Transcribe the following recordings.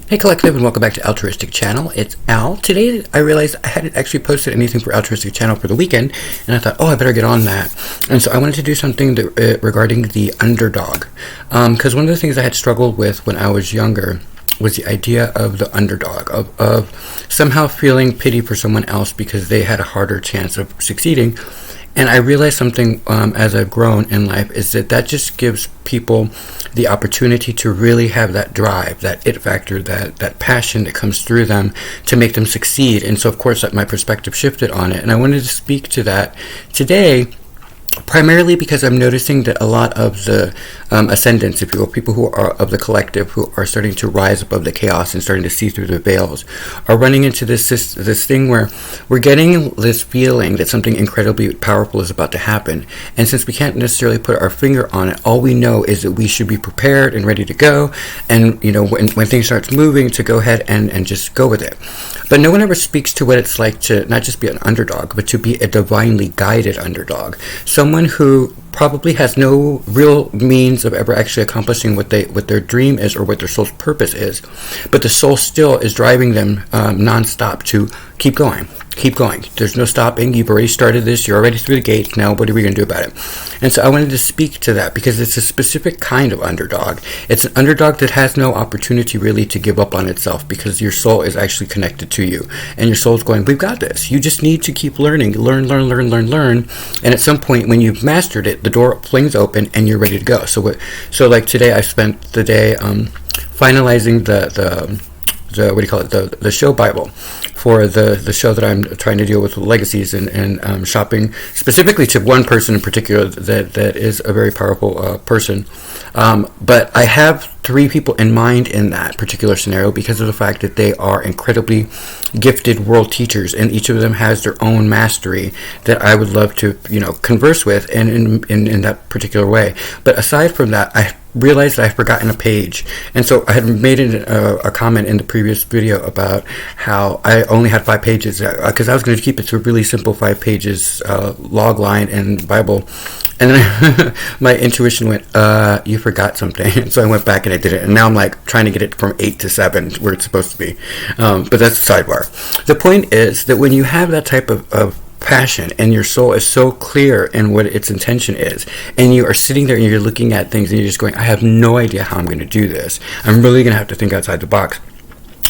Hey Collective, and welcome back to Altruistic Channel. It's Al. Today I realized I hadn't actually posted anything for Altruistic Channel for the weekend, and I thought, oh, I better get on that. And so I wanted to do something regarding the underdog. Because one of the things I had struggled with when I was younger was the idea of the underdog, of somehow feeling pity for someone else because they had a harder chance of succeeding. And I realized something as I've grown in life is that just gives people the opportunity to really have that drive, that it factor, that passion that comes through them to make them succeed. And so, of course, my perspective shifted on it. And I wanted to speak to that today, primarily because I'm noticing that a lot of the ascendants, if you will, people who are of the collective, who are starting to rise above the chaos and starting to see through the veils, are running into this thing where we're getting this feeling that something incredibly powerful is about to happen. And since we can't necessarily put our finger on it, all we know is that we should be prepared and ready to go. And, you know, when things starts moving, to go ahead and just go with it. But no one ever speaks to what it's like to not just be an underdog, but to be a divinely guided underdog. Someone who probably has no real means of ever actually accomplishing what their dream is or what their soul's purpose is, but the soul still is driving them nonstop to keep going. Keep going. There's no stopping. You've already started this. You're already through the gate. Now what are we going to do about it? And so I wanted to speak to that because it's a specific kind of underdog. It's an underdog that has no opportunity really to give up on itself because your soul is actually connected to you. And your soul's going, we've got this. You just need to keep learning. Learn. And at some point when you've mastered it, the door flings open and you're ready to go. So like today I spent the day finalizing the the show Bible for the show that I'm trying to deal with legacies and shopping specifically to one person in particular that is a very powerful person. But I have 3 people in mind in that particular scenario because of the fact that they are incredibly gifted world teachers, and each of them has their own mastery that I would love to, converse with and in that particular way. But aside from that, I realized that I've forgotten a page, and so I had made a comment in the previous video about how I only had 5 pages because I was going to keep it to a really simple 5 pages log line and Bible. And then my intuition went, you forgot something. So I went back and I did it. And now I'm like trying to get it from 8 to 7 where it's supposed to be. But that's a sidebar. The point is that when you have that type of passion and your soul is so clear in what its intention is, and you are sitting there and you're looking at things and you're just going, I have no idea how I'm going to do this. I'm really going to have to think outside the box.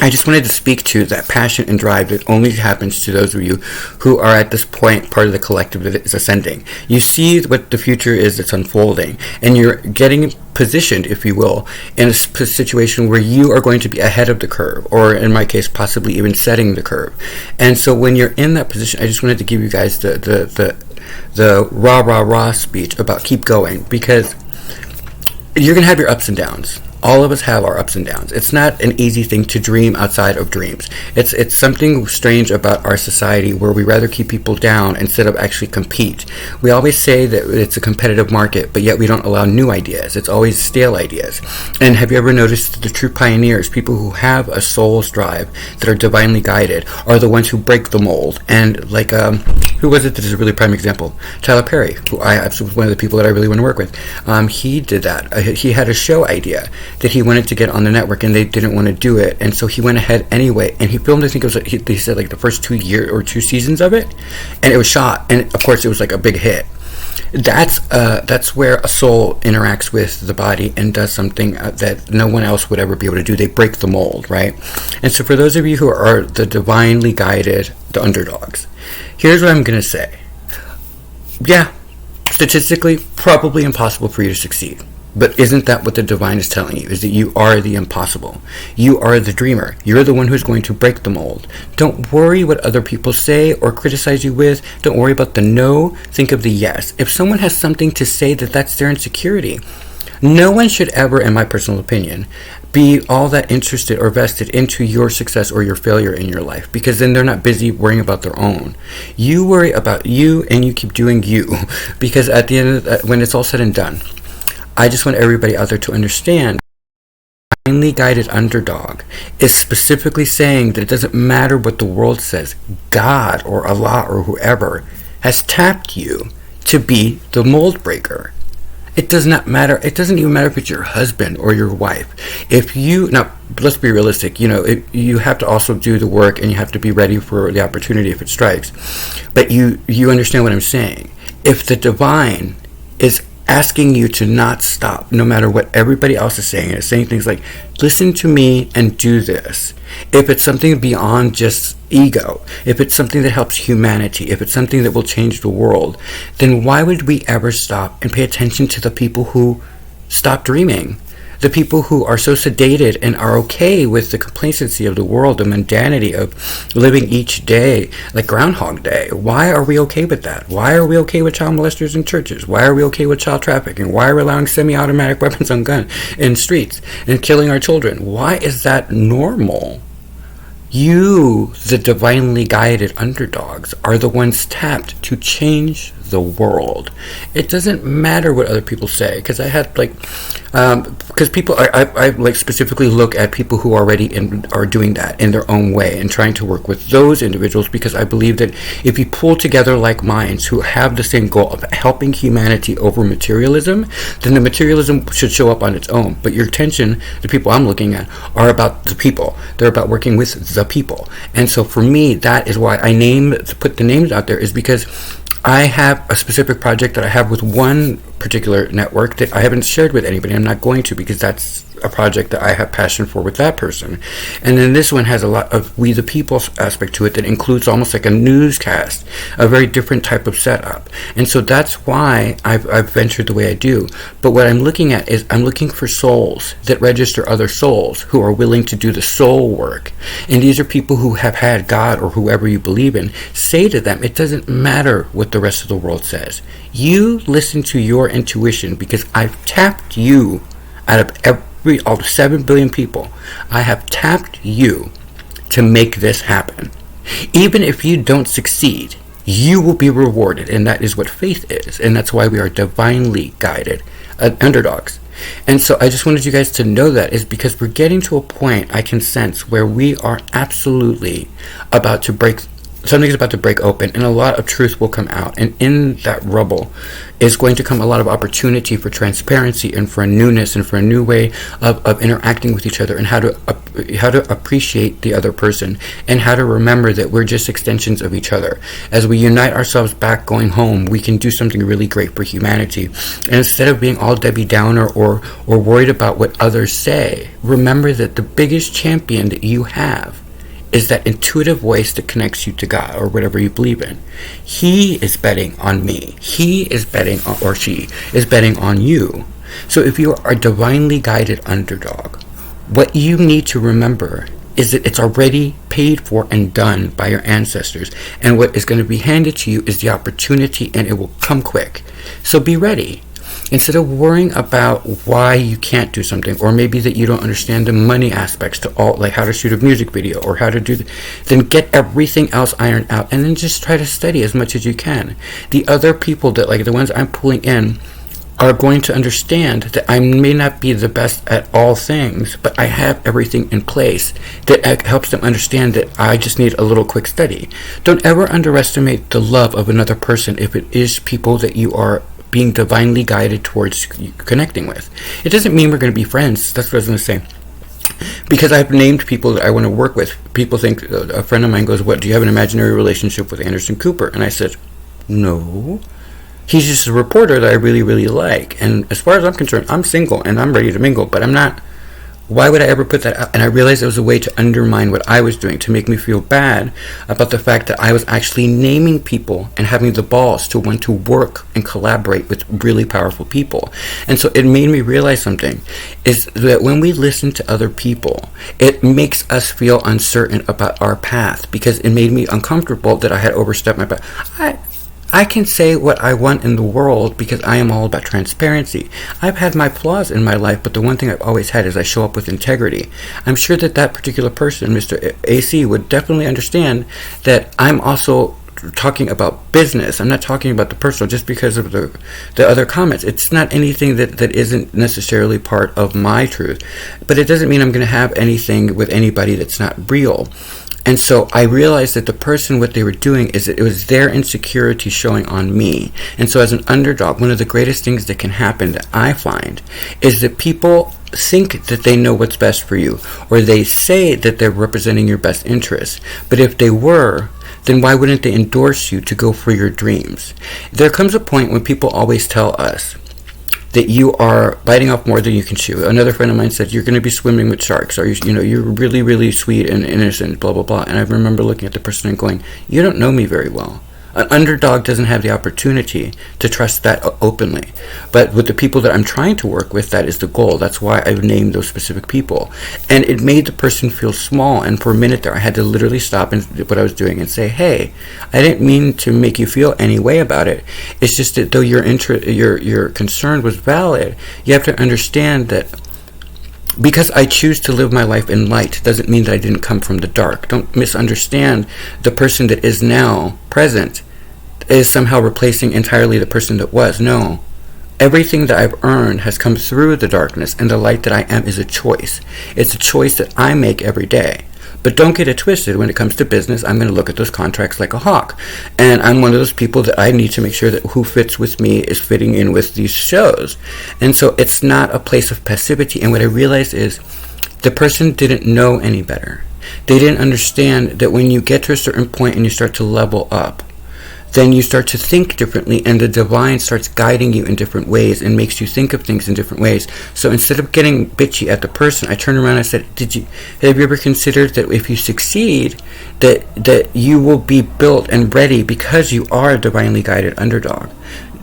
I just wanted to speak to that passion and drive that only happens to those of you who are at this point part of the collective that is ascending. You see what the future is that's unfolding, and you're getting positioned, if you will, in a situation where you are going to be ahead of the curve, or in my case, possibly even setting the curve. And so when you're in that position, I just wanted to give you guys the rah speech about keep going, because you're going to have your ups and downs. All of us have our ups and downs. It's not an easy thing to dream outside of dreams. It's something strange about our society where we rather keep people down instead of actually compete. We always say that it's a competitive market, but yet we don't allow new ideas. It's always stale ideas. And have you ever noticed the true pioneers, people who have a soul's drive, that are divinely guided, are the ones who break the mold? And like, who was it that is a really prime example? Tyler Perry, who was one of the people that I really want to work with. He did that. He had a show idea that he wanted to get on the network, and they didn't want to do it, and so he went ahead anyway, and he filmed, I think it was, they said like the first 2 seasons of it, and it was shot, and of course it was like a big hit. That's where a soul interacts with the body and does something that no one else would ever be able to do. They break the mold, right? And so for those of you who are the divinely guided, the underdogs, here's what I'm going to say. Yeah, statistically, probably impossible for you to succeed. But isn't that what the divine is telling you? Is that you are the impossible. You are the dreamer. You're the one who's going to break the mold. Don't worry what other people say or criticize you with. Don't worry about the no. Think of the yes. If someone has something to say that's their insecurity, no one should ever, in my personal opinion, be all that interested or vested into your success or your failure in your life, because then they're not busy worrying about their own. You worry about you and you keep doing you, because at the end of when it's all said and done, I just want everybody out there to understand divinely guided underdog is specifically saying that it doesn't matter what the world says. God or Allah or whoever has tapped you to be the mold breaker. It does not matter. It doesn't even matter if it's your husband or your wife. If you, now, let's be realistic, you have to also do the work, and you have to be ready for the opportunity if it strikes. But you understand what I'm saying. If the divine is asking you to not stop, no matter what everybody else is saying, and it's saying things like, listen to me and do this. If it's something beyond just ego, if it's something that helps humanity, if it's something that will change the world, then why would we ever stop and pay attention to the people who stop dreaming? The people who are so sedated and are okay with the complacency of the world, the mundanity of living each day like Groundhog Day. Why are we okay with that? Why are we okay with child molesters in churches? Why are we okay with child trafficking? Why are we allowing semi-automatic weapons on gun in streets and killing our children? Why is that normal? You, the divinely guided underdogs, are the ones tapped to change the world. It doesn't matter what other people say, because I had because people, I like specifically look at people who already are doing that in their own way and trying to work with those individuals, because I believe that if you pull together like minds who have the same goal of helping humanity over materialism, then the materialism should show up on its own. But your attention, the people I'm looking at, are about the people. They're about working with the people. And so for me, that is why I put the names out there, is because I have a specific project that I have with one particular network that I haven't shared with anybody. I'm not going to, because that's a project that I have passion for with that person. And then this one has a lot of we the people aspect to it that includes almost like a newscast, a very different type of setup. And so that's why I've ventured the way I do. But what I'm looking at is I'm looking for souls that register other souls who are willing to do the soul work. And these are people who have had God, or whoever you believe in, say to them, it doesn't matter what the rest of the world says. You listen to your intuition, because I've tapped you out of all the 7 billion people. I have tapped you to make this happen. Even if you don't succeed, you will be rewarded, and that is what faith is, and that's why we are divinely guided underdogs. And so I just wanted you guys to know that, is because we're getting to a point, I can sense, where we are absolutely about to break. Something is about to break open, and a lot of truth will come out, and in that rubble is going to come a lot of opportunity for transparency and for a newness and for a new way of interacting with each other, and how to appreciate the other person, and how to remember that we're just extensions of each other. As we unite ourselves back going home, we can do something really great for humanity. And instead of being all Debbie Downer or worried about what others say, remember that the biggest champion that you have is that intuitive voice that connects you to God, or whatever you believe in. He is betting on me. He is betting on, or she is betting on you. So if you are a divinely guided underdog, what you need to remember is that it's already paid for and done by your ancestors. And what is going to be handed to you is the opportunity, and it will come quick. So be ready. Instead of worrying about why you can't do something, or maybe that you don't understand the money aspects to all, like how to shoot a music video or how to do then get everything else ironed out, and then just try to study as much as you can. The other people that, like the ones I'm pulling in, are going to understand that I may not be the best at all things, but I have everything in place that helps them understand that I just need a little quick study. Don't ever underestimate the love of another person if it is people that you are being divinely guided towards connecting with. It doesn't mean we're going to be friends. That's what I was going to say. Because I've named people that I want to work with. People think, a friend of mine goes, what, do you have an imaginary relationship with Anderson Cooper? And I said, no. He's just a reporter that I really, really like. And as far as I'm concerned, I'm single and I'm ready to mingle, but I'm not. Why would I ever put that out? And I realized it was a way to undermine what I was doing, to make me feel bad about the fact that I was actually naming people and having the balls to want to work and collaborate with really powerful people. And so it made me realize something, is that when we listen to other people, it makes us feel uncertain about our path, because it made me uncomfortable that I had overstepped my path. I can say what I want in the world because I am all about transparency. I've had my flaws in my life, but the one thing I've always had is I show up with integrity. I'm sure that that particular person, Mr. AC, would definitely understand that I'm also talking about business. I'm not talking about the personal just because of the other comments. It's not anything that isn't necessarily part of my truth. But it doesn't mean I'm going to have anything with anybody that's not real. And so I realized that the person, what they were doing is that it was their insecurity showing on me. And so as an underdog, one of the greatest things that can happen that I find is that people think that they know what's best for you, or they say that they're representing your best interests. But if they were, then why wouldn't they endorse you to go for your dreams? There comes a point when people always tell us that you are biting off more than you can chew. Another friend of mine said, you're going to be swimming with sharks, or you're really, really sweet and innocent, blah, blah, blah. And I remember looking at the person and going, you don't know me very well. An underdog doesn't have the opportunity to trust that openly. But with the people that I'm trying to work with, that is the goal. That's why I've named those specific people. And it made the person feel small. And for a minute there, I had to literally stop what I was doing and say, hey, I didn't mean to make you feel any way about it. It's just that though your concern was valid, you have to understand that because I choose to live my life in light doesn't mean that I didn't come from the dark. Don't misunderstand. The person that is now present is somehow replacing entirely the person that was. No. Everything that I've earned has come through the darkness, and the light that I am is a choice. It's a choice that I make every day. But don't get it twisted. When it comes to business, I'm going to look at those contracts like a hawk. And I'm one of those people that I need to make sure that who fits with me is fitting in with these shows. And so it's not a place of passivity. And what I realized is the person didn't know any better. They didn't understand that when you get to a certain point and you start to level up, then you start to think differently, and the divine starts guiding you in different ways and makes you think of things in different ways. So instead of getting bitchy at the person, I turned around and I said, have you ever considered that if you succeed, that you will be built and ready because you are a divinely guided underdog?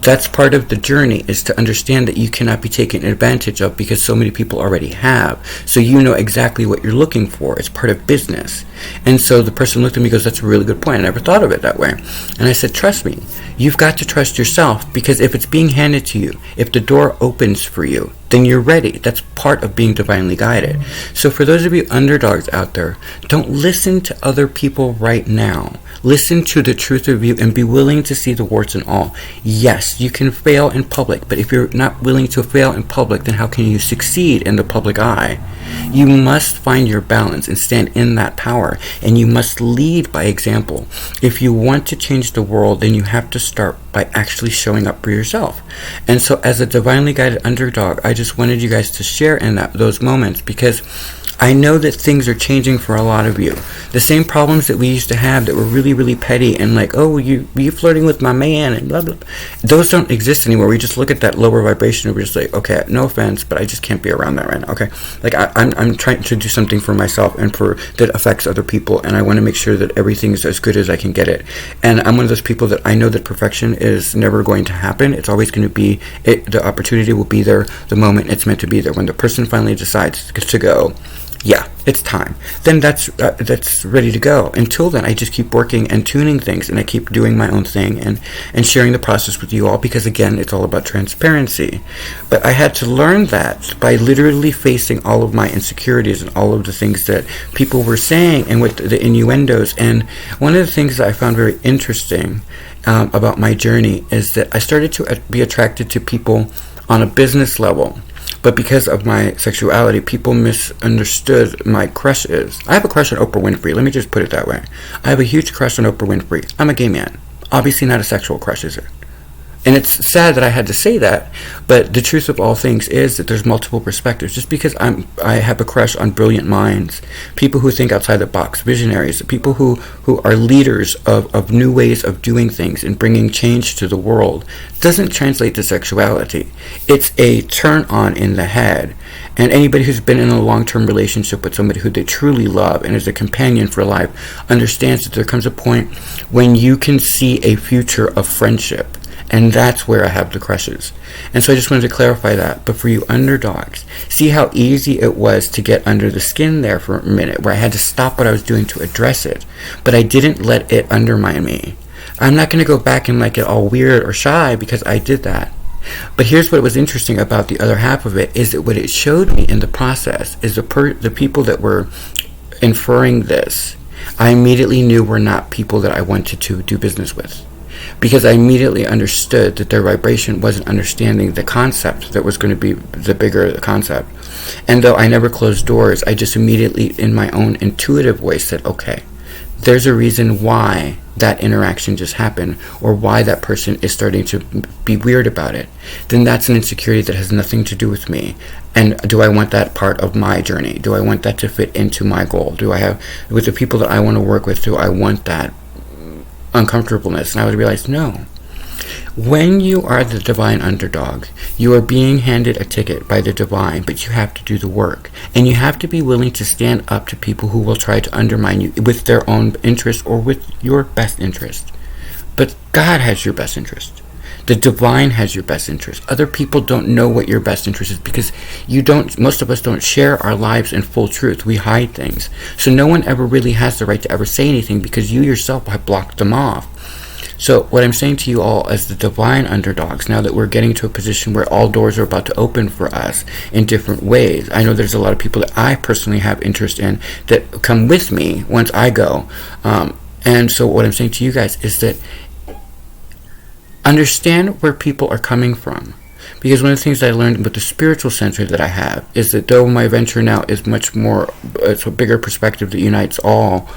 That's part of the journey, is to understand that you cannot be taken advantage of because so many people already have. So you know exactly what you're looking for. It's part of business. And so the person looked at me and goes, that's a really good point. I never thought of it that way. And I said, trust me, you've got to trust yourself, because if it's being handed to you, if the door opens for you, then you're ready. That's part of being divinely guided. So for those of you underdogs out there, don't listen to other people right now. Listen to the truth of you and be willing to see the warts and all. Yes, you can fail in public, but if you're not willing to fail in public, then how can you succeed in the public eye? You must find your balance and stand in that power, and you must lead by example. If you want to change the world, then you have to start by actually showing up for yourself. And so as a divinely guided underdog, I just wanted you guys to share in those moments, because I know that things are changing for a lot of you. The same problems that we used to have that were really, really petty and like, oh, you flirting with my man and blah, blah, those don't exist anymore. We just look at that lower vibration and we're just like, okay, no offense, but I just can't be around that right now. Okay, like I'm trying to do something for myself and for that affects other people, and I want to make sure that everything is as good as I can get it. And I'm one of those people that I know that perfection is never going to happen. It's always going to be, the opportunity will be there the moment it's meant to be there. When the person finally decides to go, yeah, it's time, then that's ready to go. Until then, I just keep working and tuning things, and I keep doing my own thing and sharing the process with you all, because again, it's all about transparency. But I had to learn that by literally facing all of my insecurities and all of the things that people were saying and with the innuendos. And one of the things that I found very interesting about my journey is that I started to be attracted to people on a business level. But because of my sexuality, people misunderstood my crushes. I have a crush on Oprah Winfrey. Let me just put it that way. I have a huge crush on Oprah Winfrey. I'm a gay man. Obviously not a sexual crush, is it? And it's sad that I had to say that, but the truth of all things is that there's multiple perspectives. Just because I have a crush on brilliant minds, people who think outside the box, visionaries, people who are leaders of new ways of doing things and bringing change to the world, doesn't translate to sexuality. It's a turn on in the head. And anybody who's been in a long-term relationship with somebody who they truly love and is a companion for life understands that there comes a point when you can see a future of friendship. And that's where I have the crushes. And so I just wanted to clarify that. But for you underdogs, see how easy it was to get under the skin there for a minute, where I had to stop what I was doing to address it. But I didn't let it undermine me. I'm not going to go back and like get all weird or shy because I did that. But here's what was interesting about the other half of it, is that what it showed me in the process is the people that were inferring this, I immediately knew were not people that I wanted to do business with. Because I immediately understood that their vibration wasn't understanding the concept that was going to be the bigger concept. And though I never closed doors, I just immediately, in my own intuitive way, said, okay, there's a reason why that interaction just happened, or why that person is starting to be weird about it, then that's an insecurity that has nothing to do with me. And do I want that part of my journey? Do I want that to fit into my goal? Do I have, with the people that I want to work with, do I want that uncomfortableness? And I would realize, no. When you are the divine underdog, you are being handed a ticket by the divine, but you have to do the work. And you have to be willing to stand up to people who will try to undermine you with their own interest or with your best interest. But God has your best interest. The divine has your best interest. Other people don't know what your best interest is because most of us don't share our lives in full truth. We hide things. So no one ever really has the right to ever say anything because you yourself have blocked them off. So what I'm saying to you all as the divine underdogs, now that we're getting to a position where all doors are about to open for us in different ways. I know there's a lot of people that I personally have interest in that come with me once I go. And so what I'm saying to you guys is that understand where people are coming from. Because one of the things that I learned with the spiritual center that I have is that though my venture now is much more, it's a bigger perspective that unites all,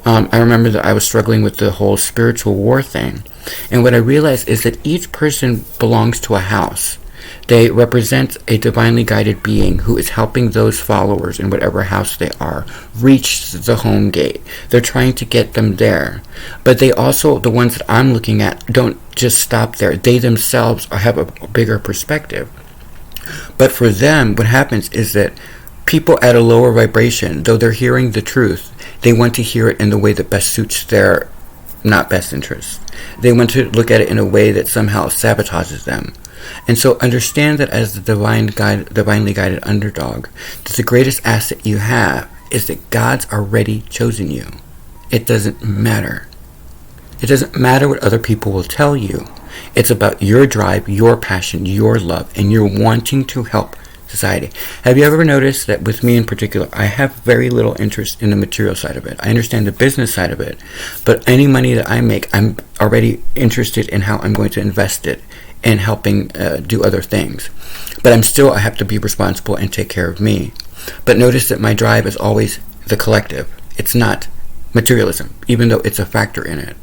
I remember that I was struggling with the whole spiritual war thing. And what I realized is that each person belongs to a house. They represent a divinely guided being who is helping those followers in whatever house they are reach the home gate. They're trying to get them there. But they also, the ones that I'm looking at, don't just stop there. They themselves have a bigger perspective. But for them, what happens is that people at a lower vibration, though they're hearing the truth, they want to hear it in the way that best suits their not best interest. They want to look at it in a way that somehow sabotages them. And so understand that as the divinely guided underdog, that the greatest asset you have is that God's already chosen you. It doesn't matter. It doesn't matter what other people will tell you. It's about your drive, your passion, your love, and your wanting to help society. Have you ever noticed that with me in particular, I have very little interest in the material side of it. I understand the business side of it, but any money that I make, I'm already interested in how I'm going to invest it and helping do other things. But I have to be responsible and take care of me. But notice that my drive is always the collective. It's not materialism, even though it's a factor in it.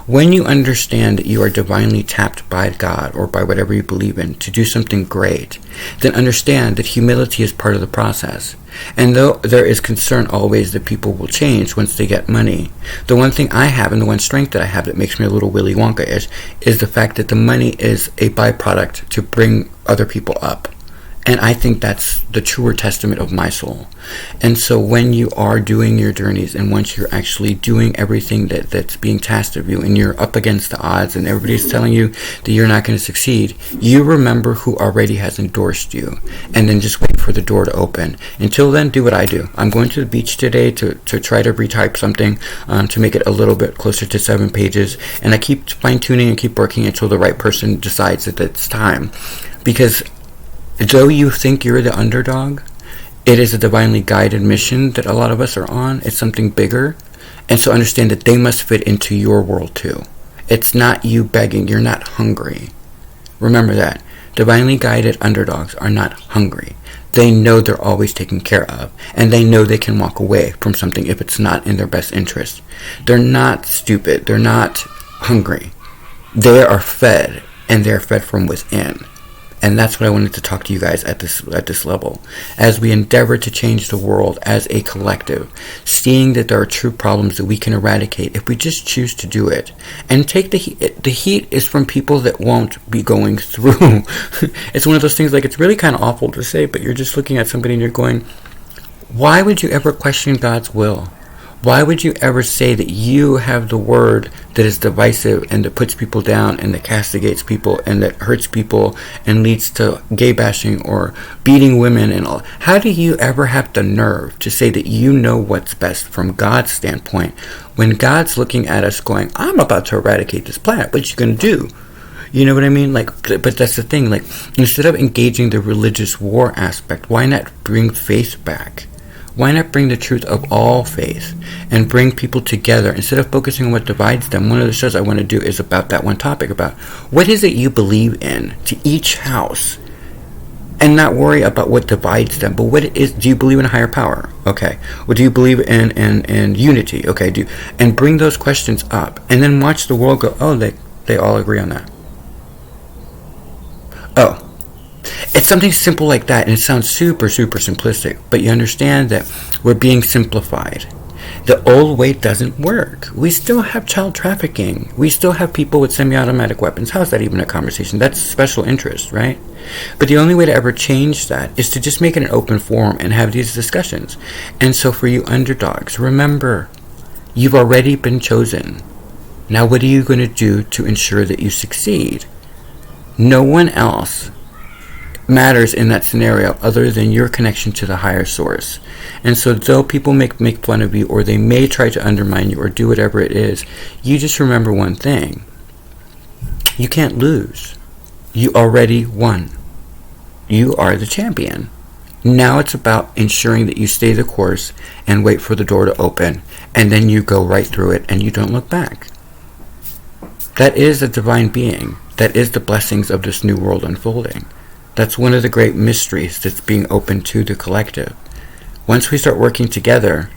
When you understand that you are divinely tapped by God or by whatever you believe in to do something great, then understand that humility is part of the process. And though there is concern always that people will change once they get money, the one thing I have and the one strength that I have that makes me a little Willy Wonka-ish is the fact that the money is a byproduct to bring other people up. And I think that's the truer testament of my soul. And so when you are doing your journeys and once you're actually doing everything that's being tasked of you and you're up against the odds and everybody's telling you that you're not going to succeed, you remember who already has endorsed you. And then just wait for the door to open. Until then, do what I do. I'm going to the beach today to try to retype something to make it a little bit closer to 7 pages. And I keep fine-tuning and keep working until the right person decides that it's time. Because though you think you're the underdog, it is a divinely guided mission that a lot of us are on. It's something bigger. And so understand that they must fit into your world too. It's not you begging. You're not hungry. Remember that. Divinely guided underdogs are not hungry. They know they're always taken care of. And they know they can walk away from something if it's not in their best interest. They're not stupid. They're not hungry. They are fed, and they're fed from within. And that's what I wanted to talk to you guys at this level. As we endeavor to change the world as a collective, seeing that there are true problems that we can eradicate if we just choose to do it. And take the heat. The heat is from people that won't be going through. It's one of those things, like, it's really kind of awful to say, but you're just looking at somebody and you're going, why would you ever question God's will? Why would you ever say that you have the word that is divisive and that puts people down and that castigates people and that hurts people and leads to gay bashing or beating women and all? How do you ever have the nerve to say that you know what's best from God's standpoint when God's looking at us going, I'm about to eradicate this planet. What you gonna do? You know what I mean? Like, but that's the thing. Like, instead of engaging the religious war aspect, why not bring faith back? Why not bring the truth of all faith and bring people together instead of focusing on what divides them? One of the shows I want to do is about that one topic, about what is it you believe in, to each house. and not worry about what divides them. But what is, do you believe in a higher power? Okay. Or do you believe in unity? Okay. And bring those questions up, and then watch the world go, oh, they all agree on that. Oh. It's something simple like that, and it sounds super, super simplistic, but you understand that we're being simplified. The old way doesn't work. We still have child trafficking. We still have people with semi-automatic weapons. How is that even a conversation? That's special interest, right? But the only way to ever change that is to just make it an open forum and have these discussions. And so for you underdogs, remember, you've already been chosen. Now what are you going to do to ensure that you succeed? No one else matters in that scenario other than your connection to the higher source. And so though people make fun of you, or they may try to undermine you or do whatever it is, you just remember one thing: you can't lose. You already won. You are the champion. Now it's about ensuring that you stay the course and wait for the door to open, and then you go right through it and you don't look back. That is a divine being. That is the blessings of this new world unfolding. That's one of the great mysteries that's being opened to the collective. Once we start working together,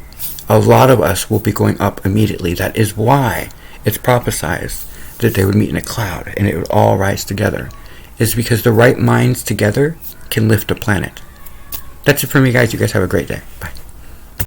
a lot of us will be going up immediately. That is why it's prophesized that they would meet in a cloud and it would all rise together. It's because the right minds together can lift a planet. That's it for me, guys. You guys have a great day. Bye.